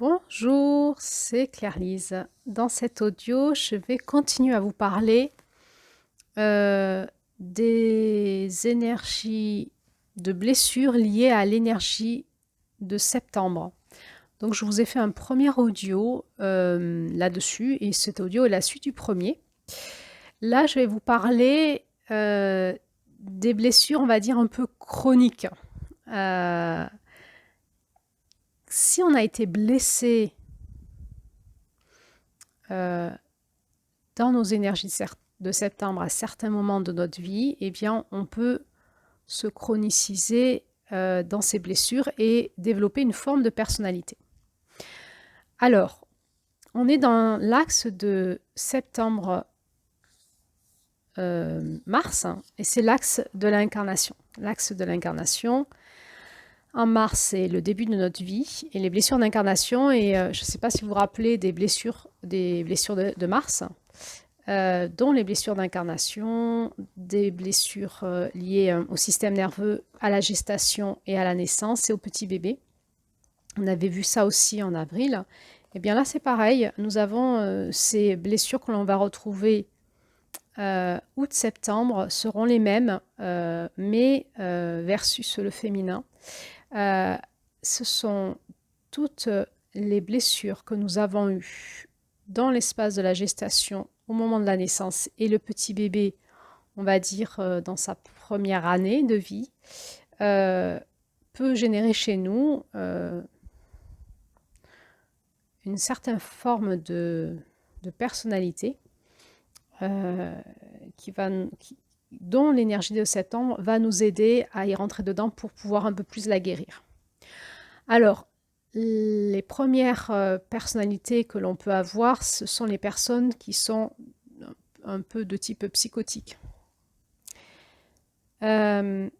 Bonjour, c'est Claire-Lise. Dans cet audio, je vais continuer à vous parler des énergies de blessures liées à l'énergie de septembre. Donc, je vous ai fait un premier audio là-dessus et cet audio est la suite du premier. Là, je vais vous parler des blessures, on va dire, un peu chroniques. Si on a été blessé dans nos énergies de septembre à certains moments de notre vie, eh bien, on peut se chroniciser dans ces blessures et développer une forme de personnalité. Alors, on est dans l'axe de septembre-mars, et c'est l'axe de l'incarnation. L'axe de l'incarnation, en mars, c'est le début de notre vie et les blessures d'incarnation. Et je ne sais pas si vous vous rappelez des blessures de Mars, dont les blessures d'incarnation, des blessures liées au système nerveux, à la gestation et à la naissance et au petit bébé. On avait vu ça aussi en avril. Et bien là, c'est pareil. Nous avons ces blessures que l'on va retrouver août-septembre seront les mêmes, mais versus le féminin. Ce sont toutes les blessures que nous avons eues dans l'espace de la gestation au moment de la naissance et le petit bébé, on va dire, dans sa première année de vie, peut générer chez nous une certaine forme de personnalité dont l'énergie de septembre va nous aider à y rentrer dedans pour pouvoir un peu plus la guérir. Alors, les premières personnalités que l'on peut avoir, ce sont les personnes qui sont un peu de type psychotique. On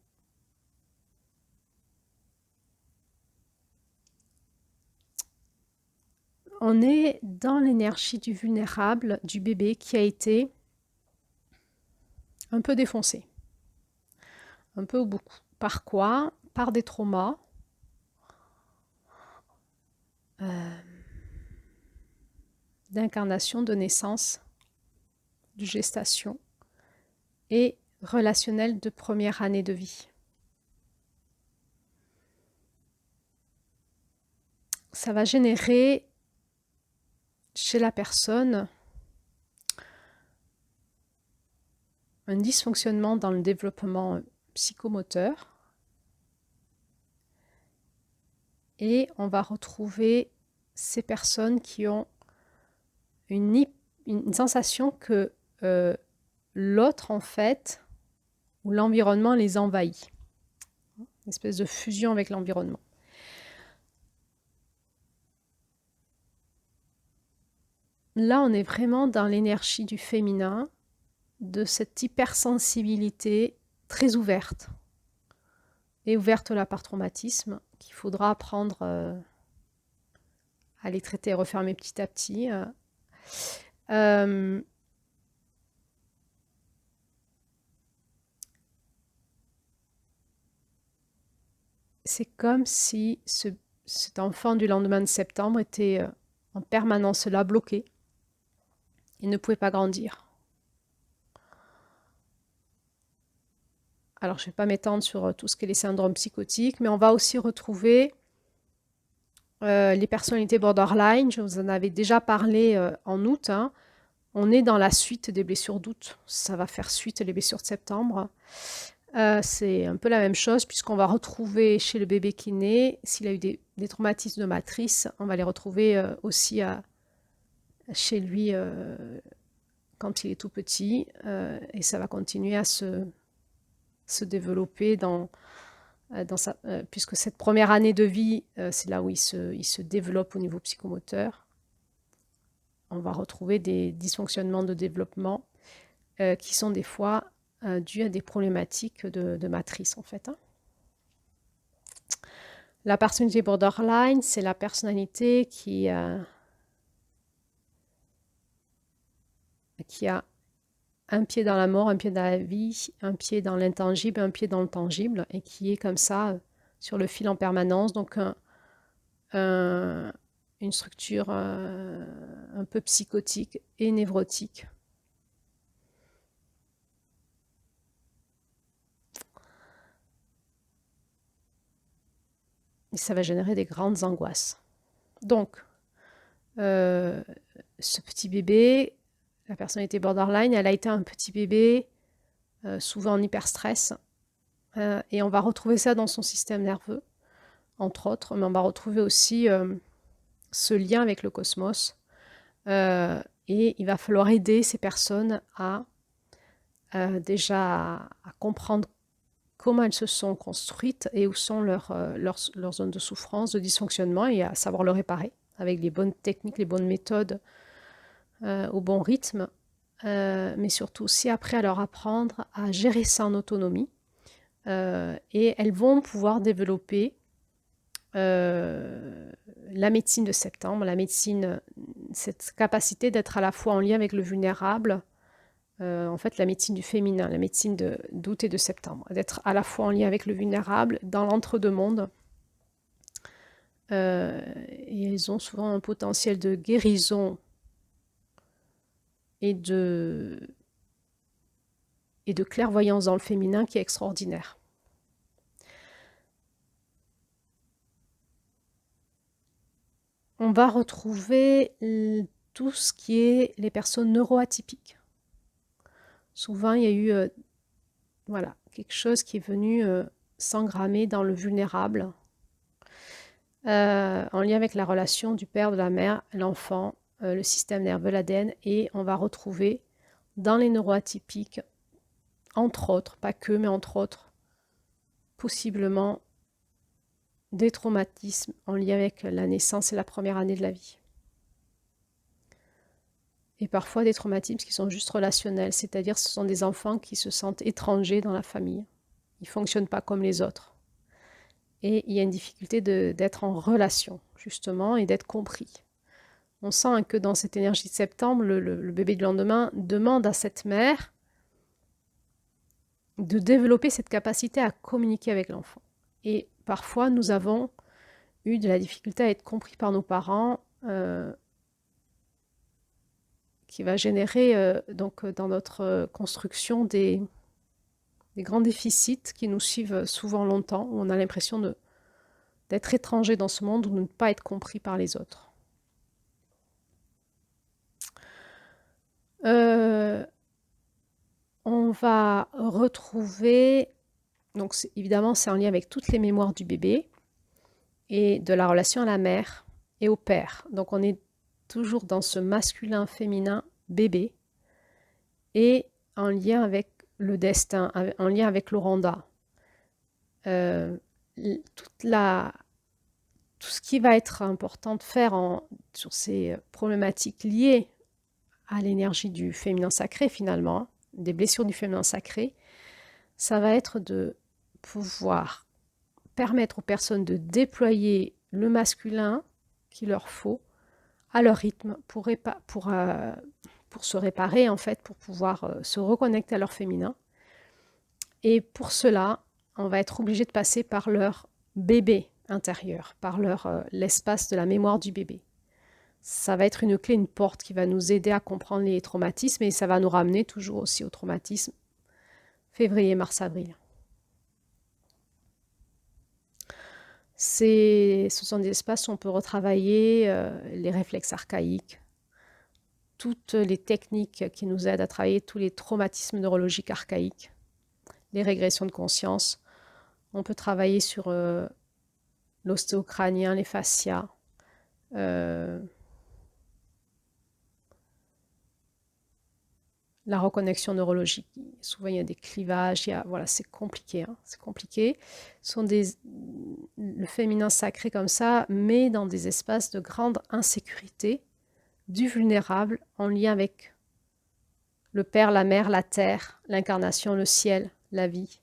est dans l'énergie du vulnérable, du bébé qui a été un peu défoncé. Un peu ou beaucoup. Par quoi? Par des traumas. D'incarnation, de naissance, de gestation et relationnel de première année de vie. Ça va générer chez la personne un dysfonctionnement dans le développement psychomoteur et on va retrouver ces personnes qui ont une sensation que l'autre, en fait, ou l'environnement les envahit. Une espèce de fusion avec l'environnement. Là, on est vraiment dans l'énergie du féminin, de cette hypersensibilité très ouverte et ouverte là par traumatisme qu'il faudra apprendre à les traiter et refermer petit à petit. C'est comme si cet enfant du lendemain de septembre était en permanence là, bloqué. Il ne pouvait pas grandir. Alors, je ne vais pas m'étendre sur tout ce qui est les syndromes psychotiques, mais on va aussi retrouver les personnalités borderline. Je vous en avais déjà parlé en août. On est dans la suite des blessures d'août. Ça va faire suite les blessures de septembre. C'est un peu la même chose puisqu'on va retrouver chez le bébé qui naît, s'il a eu des traumatismes de matrice, on va les retrouver aussi chez lui quand il est tout petit et ça va continuer à se développer puisque cette première année de vie, c'est là où il se développe au niveau psychomoteur. On va retrouver des dysfonctionnements de développement qui sont des fois dus à des problématiques de matrice, en fait. La personnalité borderline, c'est la personnalité qui a un pied dans la mort, un pied dans la vie, un pied dans l'intangible, un pied dans le tangible, et qui est comme ça sur le fil en permanence. Donc, une une structure un peu psychotique et névrotique. Et ça va générer des grandes angoisses. Donc, ce petit bébé, la personnalité borderline, elle a été un petit bébé souvent en hyperstress. Et on va retrouver ça dans son système nerveux, entre autres, mais on va retrouver aussi ce lien avec le cosmos. Et il va falloir aider ces personnes à déjà à comprendre comment elles se sont construites et où sont leurs zones de souffrance, de dysfonctionnement, et à savoir le réparer avec les bonnes techniques, les bonnes méthodes, au bon rythme, mais surtout aussi après à leur apprendre à gérer ça en autonomie. Et elles vont pouvoir développer la médecine de septembre, la médecine, cette capacité d'être à la fois en lien avec le vulnérable, en fait la médecine du féminin, la médecine d'août et de septembre, d'être à la fois en lien avec le vulnérable dans l'entre-deux-mondes. Et elles ont souvent un potentiel de guérison et de clairvoyance dans le féminin qui est extraordinaire. On va retrouver tout ce qui est les personnes neuroatypiques. Souvent, il y a eu voilà, quelque chose qui est venu s'engrammer dans le vulnérable, en lien avec la relation du père, de la mère, l'enfant, le système nerveux, l'ADN, et on va retrouver dans les neuroatypiques, entre autres, pas que, mais entre autres, possiblement des traumatismes en lien avec la naissance et la première année de la vie. Et parfois des traumatismes qui sont juste relationnels, c'est-à-dire ce sont des enfants qui se sentent étrangers dans la famille. Ils ne fonctionnent pas comme les autres. Et il y a une difficulté d'être en relation, justement, et d'être compris. On sent que dans cette énergie de septembre, le bébé du lendemain demande à cette mère de développer cette capacité à communiquer avec l'enfant. Et parfois, nous avons eu de la difficulté à être compris par nos parents, qui va générer donc dans notre construction des grands déficits qui nous suivent souvent longtemps, où on a l'impression d'être étranger dans ce monde ou de ne pas être compris par les autres. On va retrouver, donc évidemment c'est en lien avec toutes les mémoires du bébé et de la relation à la mère et au père. Donc on est toujours dans ce masculin-féminin bébé et en lien avec le destin, en lien avec l'Oranda. Tout ce qui va être important de faire sur ces problématiques liées à l'énergie du féminin sacré finalement, des blessures du féminin sacré, ça va être de pouvoir permettre aux personnes de déployer le masculin qu'il leur faut à leur rythme pour se réparer en fait, pour pouvoir se reconnecter à leur féminin. Et pour cela, on va être obligé de passer par leur bébé intérieur, par l'espace de la mémoire du bébé. Ça va être une clé, une porte qui va nous aider à comprendre les traumatismes et ça va nous ramener toujours aussi au traumatisme février, mars, avril. Ce sont des espaces où on peut retravailler les réflexes archaïques, toutes les techniques qui nous aident à travailler tous les traumatismes neurologiques archaïques, les régressions de conscience. On peut travailler sur l'ostéocrânien, les fascias, la reconnexion neurologique. Souvent, il y a des clivages, voilà, c'est compliqué. Hein, c'est compliqué. Le féminin sacré comme ça, mais dans des espaces de grande insécurité, du vulnérable, en lien avec le père, la mère, la terre, l'incarnation, le ciel, la vie.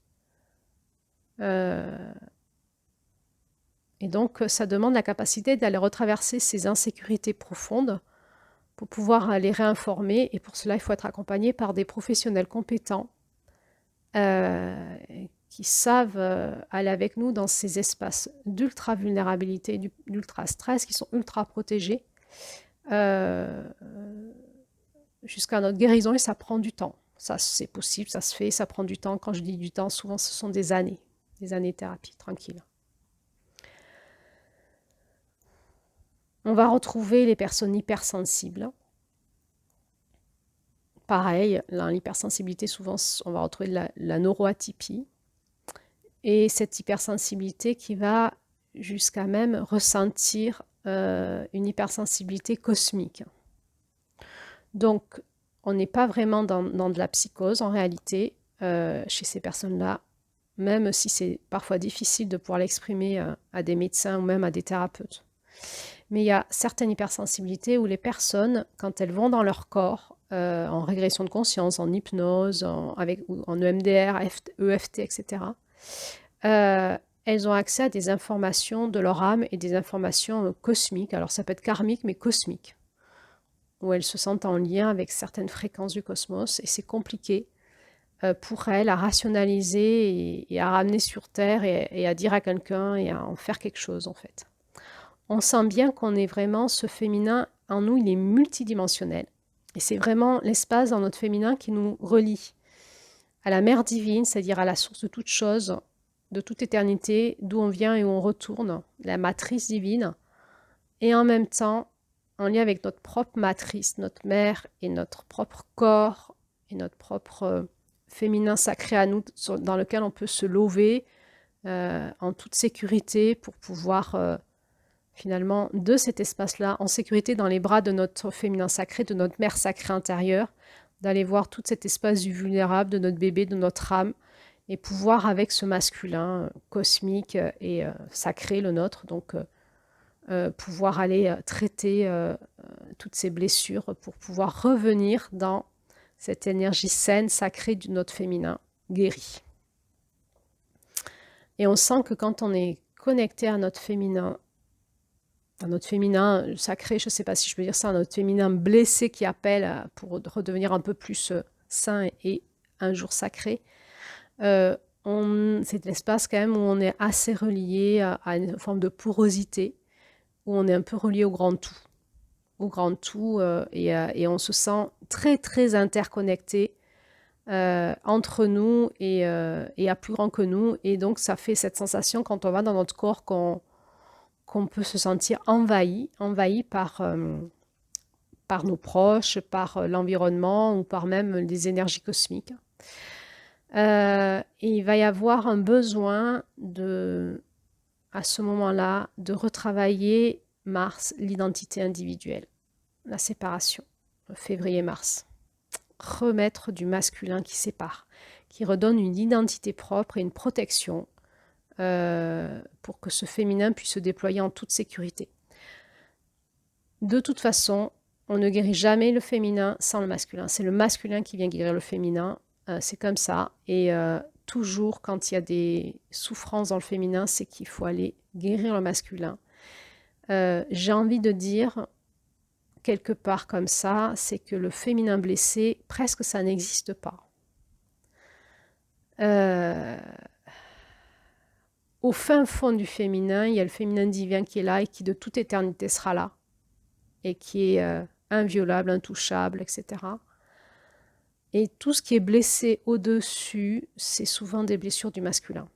Et donc, ça demande la capacité d'aller retraverser ces insécurités profondes pour pouvoir les réinformer. Et pour cela, il faut être accompagné par des professionnels compétents qui savent aller avec nous dans ces espaces d'ultra vulnérabilité, d'ultra stress, qui sont ultra protégés jusqu'à notre guérison, et ça prend du temps. Ça, c'est possible, ça se fait, ça prend du temps. Quand je dis du temps, souvent ce sont des années de thérapie, tranquille. On va retrouver les personnes hypersensibles. Pareil, l'hypersensibilité, souvent, on va retrouver la neuroatypie. Et cette hypersensibilité qui va jusqu'à même ressentir une hypersensibilité cosmique. Donc, on n'est pas vraiment dans de la psychose en réalité chez ces personnes-là, même si c'est parfois difficile de pouvoir l'exprimer à des médecins ou même à des thérapeutes. Mais il y a certaines hypersensibilités où les personnes, quand elles vont dans leur corps, en régression de conscience, en hypnose, en EMDR, EFT, etc., elles ont accès à des informations de leur âme et des informations cosmiques. Alors ça peut être karmique, mais cosmique, où elles se sentent en lien avec certaines fréquences du cosmos, et c'est compliqué pour elles à rationaliser et à ramener sur Terre et à dire à quelqu'un et à en faire quelque chose en fait. On sent bien qu'on est vraiment, ce féminin en nous, il est multidimensionnel. Et c'est vraiment l'espace dans notre féminin qui nous relie à la mère divine, c'est-à-dire à la source de toute chose, de toute éternité, d'où on vient et où on retourne, la matrice divine, et en même temps, en lien avec notre propre matrice, notre mère et notre propre corps, et notre propre féminin sacré à nous, dans lequel on peut se lever en toute sécurité pour pouvoir finalement de cet espace-là, en sécurité dans les bras de notre féminin sacré, de notre mère sacrée intérieure, d'aller voir tout cet espace du vulnérable, de notre bébé, de notre âme, et pouvoir avec ce masculin cosmique et sacré, le nôtre, donc pouvoir aller traiter toutes ces blessures pour pouvoir revenir dans cette énergie saine, sacrée de notre féminin guéri. Et on sent que quand on est connecté à notre féminin sacré, je ne sais pas si je peux dire ça, à notre féminin blessé qui appelle pour redevenir un peu plus sain et un jour sacré, c'est l'espace quand même où on est assez relié à une forme de porosité, où on est un peu relié au grand tout, et on se sent très très interconnecté entre nous et à plus grand que nous, et donc ça fait cette sensation quand on va dans notre corps qu'on peut se sentir envahi par nos proches, par l'environnement ou par même les énergies cosmiques. Et il va y avoir un besoin à ce moment-là de retravailler Mars, l'identité individuelle, la séparation, février-mars. Remettre du masculin qui sépare, qui redonne une identité propre et une protection pour que ce féminin puisse se déployer en toute sécurité. De toute façon, on ne guérit jamais le féminin sans le masculin. C'est le masculin qui vient guérir le féminin. C'est comme ça. Et toujours, quand il y a des souffrances dans le féminin, c'est qu'il faut aller guérir le masculin. J'ai envie de dire, quelque part comme ça, c'est que le féminin blessé, presque ça n'existe pas. Au fin fond du féminin, il y a le féminin divin qui est là et qui de toute éternité sera là, et qui est inviolable, intouchable, etc. Et tout ce qui est blessé au-dessus, c'est souvent des blessures du masculin.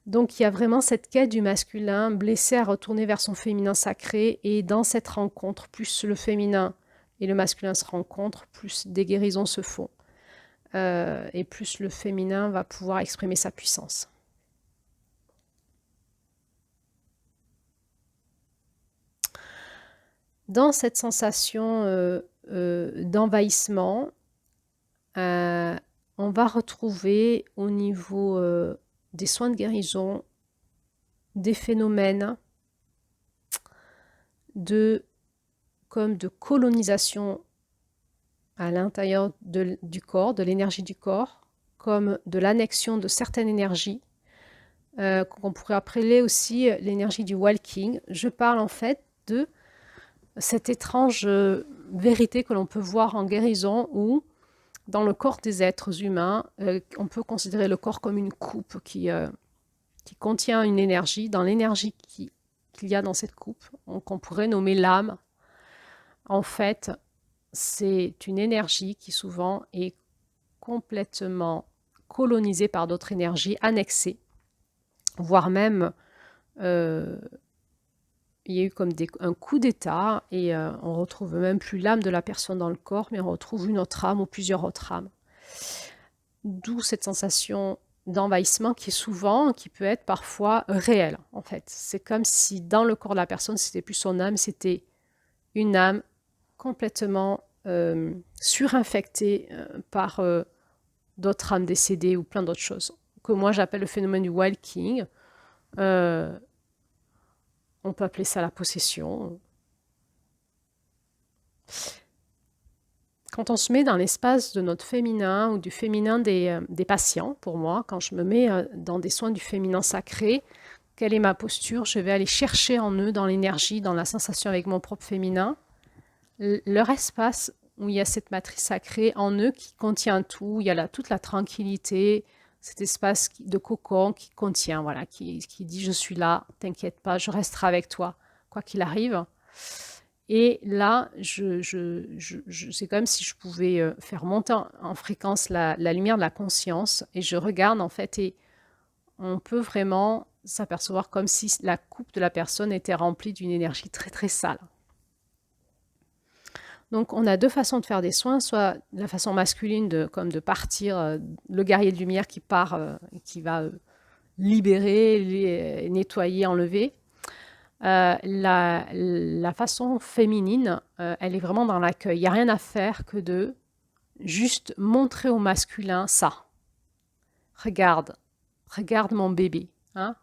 Donc il y a vraiment cette quête du masculin blessé à retourner vers son féminin sacré, et dans cette rencontre, plus le féminin et le masculin se rencontrent, plus des guérisons se font. Et plus le féminin va pouvoir exprimer sa puissance. Dans cette sensation d'envahissement, on va retrouver au niveau des soins de guérison des phénomènes comme de colonisation à l'intérieur du corps, de l'énergie du corps, comme de l'annexion de certaines énergies, qu'on pourrait appeler aussi l'énergie du walking. Je parle en fait de cette étrange vérité que l'on peut voir en guérison où dans le corps des êtres humains, on peut considérer le corps comme une coupe qui contient une énergie. Dans l'énergie qu'il y a dans cette coupe, qu'on pourrait nommer l'âme, en fait, c'est une énergie qui souvent est complètement colonisée par d'autres énergies, annexées, voire même il y a eu comme un coup d'état et on retrouve même plus l'âme de la personne dans le corps, mais on retrouve une autre âme ou plusieurs autres âmes. D'où cette sensation d'envahissement qui peut être parfois réelle, en fait. C'est comme si dans le corps de la personne, c'était plus son âme, c'était une âme complètement surinfectée par d'autres âmes décédées ou plein d'autres choses, que moi j'appelle le phénomène du walking. On peut appeler ça la possession. Quand on se met dans l'espace de notre féminin ou du féminin des patients, pour moi, quand je me mets dans des soins du féminin sacré, quelle est ma posture? Je vais aller chercher en eux, dans l'énergie, dans la sensation avec mon propre féminin, leur espace où il y a cette matrice sacrée en eux qui contient tout, il y a toute la tranquillité, cet espace de cocon qui contient, voilà, qui dit je suis là, t'inquiète pas, je resterai avec toi, quoi qu'il arrive. Et là, c'est comme si je pouvais faire monter en fréquence la lumière de la conscience et je regarde en fait et on peut vraiment s'apercevoir comme si la coupe de la personne était remplie d'une énergie très très sale. Donc, on a deux façons de faire des soins, soit la façon masculine comme de partir, le guerrier de lumière qui part, qui va libérer, nettoyer, enlever. La façon féminine, elle est vraiment dans l'accueil. Il n'y a rien à faire que de juste montrer au masculin ça. Regarde, regarde mon bébé. Hein?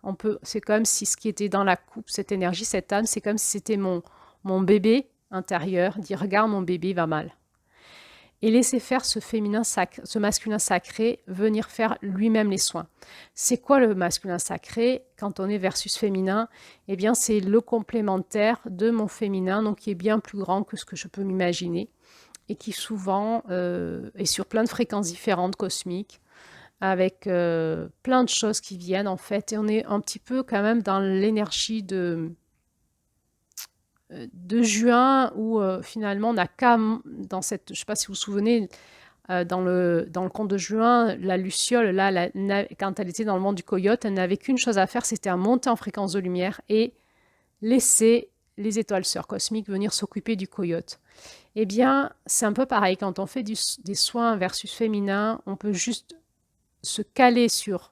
C'est comme si ce qui était dans la coupe, cette énergie, cette âme, c'est comme si c'était mon bébé intérieur, dit regarde mon bébé va mal. Et laisser faire ce masculin sacré venir faire lui-même les soins. C'est quoi le masculin sacré quand on est versus féminin? Eh bien, c'est le complémentaire de mon féminin, donc qui est bien plus grand que ce que je peux m'imaginer et qui souvent est sur plein de fréquences différentes cosmiques avec plein de choses qui viennent en fait. Et on est un petit peu quand même dans l'énergie de juin où finalement on n'a qu'à, dans cette, je ne sais pas si vous vous souvenez, dans le conte de juin, la Luciole, là, quand elle était dans le monde du coyote, elle n'avait qu'une chose à faire, c'était à monter en fréquence de lumière et laisser les étoiles sœurs cosmiques venir s'occuper du coyote. Eh bien, c'est un peu pareil, quand on fait des soins versus féminin, on peut juste se caler sur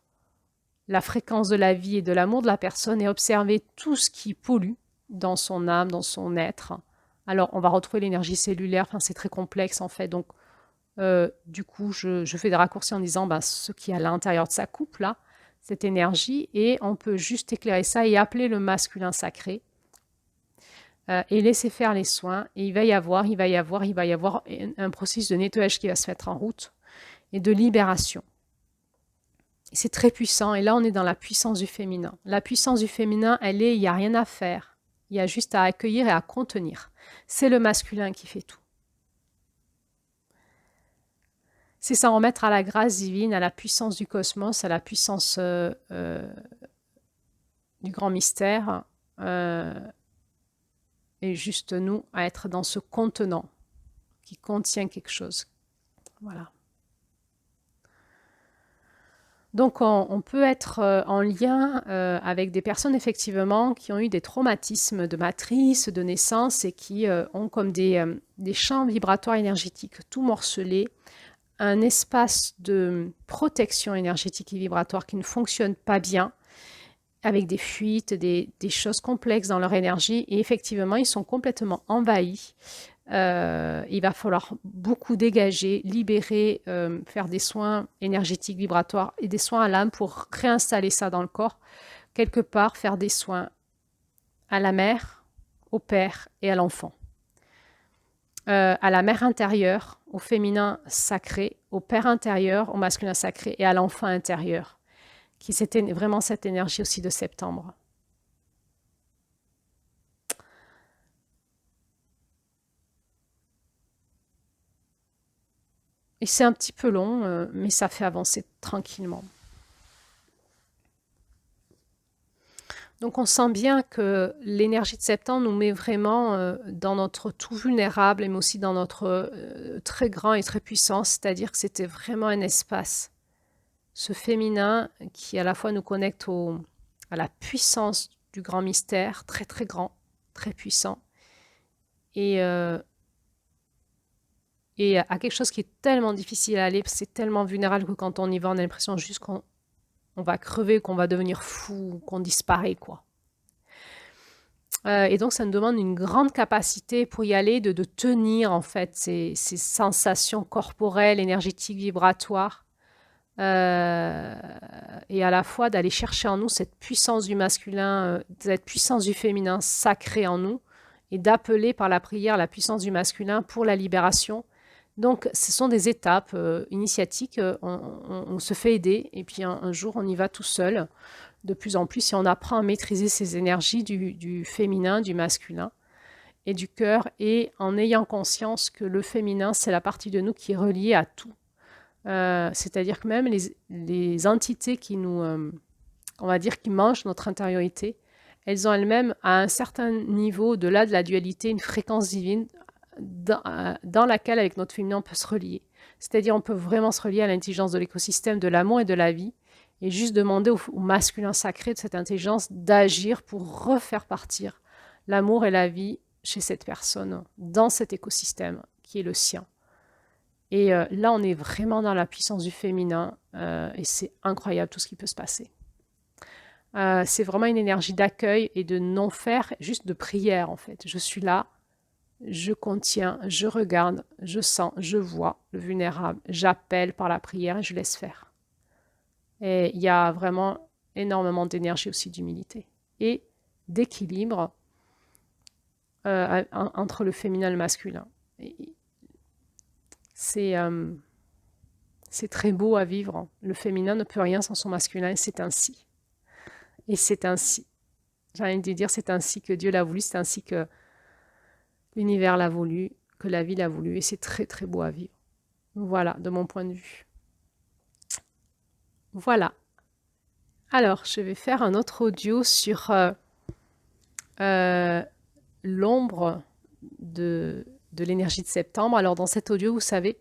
la fréquence de la vie et de l'amour de la personne et observer tout ce qui pollue dans son âme, dans son être. Alors, on va retrouver l'énergie cellulaire, enfin, c'est très complexe en fait. Donc, du coup, je fais des raccourcis en disant ce qui est à l'intérieur de sa coupe, là, cette énergie, et on peut juste éclairer ça et appeler le masculin sacré et laisser faire les soins. Et il va y avoir un processus de nettoyage qui va se mettre en route et de libération. C'est très puissant. Et là, on est dans la puissance du féminin. La puissance du féminin, il n'y a rien à faire. Il y a juste à accueillir et à contenir. C'est le masculin qui fait tout. C'est s'en remettre à la grâce divine, à la puissance du cosmos, à la puissance du grand mystère. Et juste nous, à être dans ce contenant qui contient quelque chose. Voilà. Donc, on peut être en lien avec des personnes, effectivement, qui ont eu des traumatismes de matrice, de naissance, et qui ont comme des champs vibratoires énergétiques tout morcelés, un espace de protection énergétique et vibratoire qui ne fonctionne pas bien, avec des fuites, des choses complexes dans leur énergie, et effectivement, ils sont complètement envahis. Il va falloir beaucoup dégager, libérer, faire des soins énergétiques, vibratoires et des soins à l'âme pour réinstaller ça dans le corps. Quelque part, faire des soins à la mère, au père et à l'enfant. À la mère intérieure, au féminin sacré, au père intérieur, au masculin sacré et à l'enfant intérieur, qui c'était vraiment cette énergie aussi de septembre. Et c'est un petit peu long, mais ça fait avancer tranquillement. Donc on sent bien que l'énergie de septembre nous met vraiment dans notre tout vulnérable, mais aussi dans notre très grand et très puissant, c'est-à-dire que c'était vraiment un espace, ce féminin qui à la fois nous connecte à la puissance du grand mystère, très très grand, très puissant, et, euh, et à quelque chose qui est tellement difficile à aller, c'est tellement vulnérable que quand on y va, on a l'impression juste qu'on va crever, qu'on va devenir fou, qu'on disparaît, quoi. Et donc, ça nous demande une grande capacité pour y aller, de tenir en fait ces sensations corporelles, énergétiques, vibratoires, euh, et à la fois d'aller chercher en nous cette puissance du masculin, cette puissance du féminin sacré en nous, et d'appeler par la prière la puissance du masculin pour la libération. Donc, ce sont des étapes initiatiques. On se fait aider, et puis un jour, on y va tout seul de plus en plus si on apprend à maîtriser ces énergies du féminin, du masculin et du cœur, et en ayant conscience que le féminin, c'est la partie de nous qui est reliée à tout. C'est-à-dire que même les entités qui nous, on va dire, qui mangent notre intériorité, elles ont elles-mêmes, à un certain niveau, au-delà de la dualité, une fréquence divine dans laquelle, avec notre féminin, on peut se relier. C'est-à-dire on peut vraiment se relier à l'intelligence de l'écosystème, de l'amour et de la vie, et juste demander au masculin sacré de cette intelligence d'agir pour refaire partir l'amour et la vie chez cette personne, dans cet écosystème qui est le sien. Et là, on est vraiment dans la puissance du féminin, et c'est incroyable tout ce qui peut se passer. C'est vraiment une énergie d'accueil et de non-faire, juste de prière en fait. Je suis là, je contiens, je regarde, je sens, je vois le vulnérable, j'appelle par la prière et je laisse faire. Et il y a vraiment énormément d'énergie aussi, d'humilité et d'équilibre entre le féminin et le masculin. C'est très beau à vivre. Le féminin ne peut rien sans son masculin, et c'est ainsi. Et c'est ainsi. J'ai envie de dire, c'est ainsi que Dieu l'a voulu, c'est ainsi que l'univers l'a voulu, que la vie l'a voulu, et c'est très très beau à vivre. Voilà, de mon point de vue. Voilà. Alors, je vais faire un autre audio sur l'ombre de l'énergie de septembre. Alors, dans cet audio, vous savez,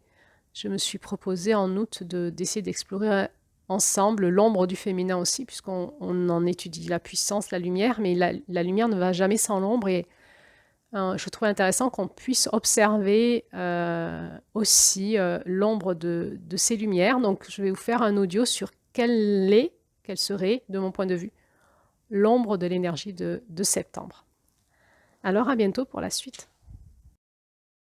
je me suis proposé en août d'essayer d'explorer ensemble l'ombre du féminin aussi, puisqu'on en étudie la puissance, la lumière, mais la lumière ne va jamais sans l'ombre. Et je trouve intéressant qu'on puisse observer aussi l'ombre de ces lumières. Donc, je vais vous faire un audio sur quelle serait, de mon point de vue, l'ombre de l'énergie de septembre. Alors, à bientôt pour la suite.